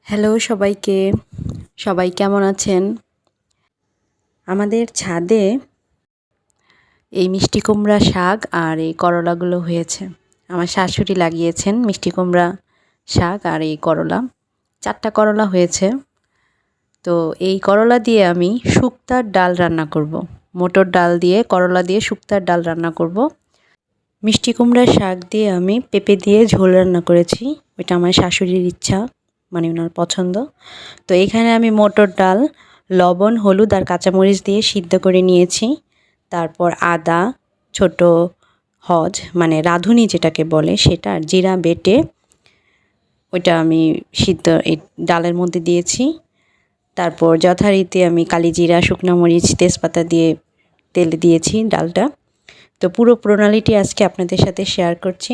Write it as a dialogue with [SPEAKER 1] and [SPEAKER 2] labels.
[SPEAKER 1] Hello সবাইকে, সবাই কেমন আছেন? আমাদের ছাদে এই মিষ্টি কুমড়া শাক আর এই করলাগুলো হয়েছে। আমার শাশুড়ি লাগিয়েছেন মিষ্টি কুমড়া শাক আর এই করলা। ৪ টা করলা হয়েছে। তো এই করলা দিয়ে আমি শুক্তার ডাল রান্না করব। মটর ডাল দিয়ে করলা দিয়ে শুক্তার ডাল রান্না করব। মিষ্টি কুমড়ার শাক দিয়ে আমি পেঁপে দিয়ে ঝোল রান্না করেছি। ওইটা আমার শাশুড়ির ইচ্ছা, মানে ওনার পছন্দ। তো এখানে আমি মটর ডাল, লবণ, হলুদ আর কাঁচামরিচ দিয়ে সিদ্ধ করে নিয়েছি। তারপর আদা, ছোট মানে রাঁধুনি যেটাকে বলে সেটা, আর জিরা বেটে ওইটা আমি সিদ্ধ এই ডালের মধ্যে দিয়েছি। তারপর যথারীতি আমি কালিজিরা, শুকনো মরিচ, তেজপাতা দিয়ে তেলে দিয়েছি ডালটা। তো পুরো প্রণালীটি আজকে আপনাদের সাথে শেয়ার করছি।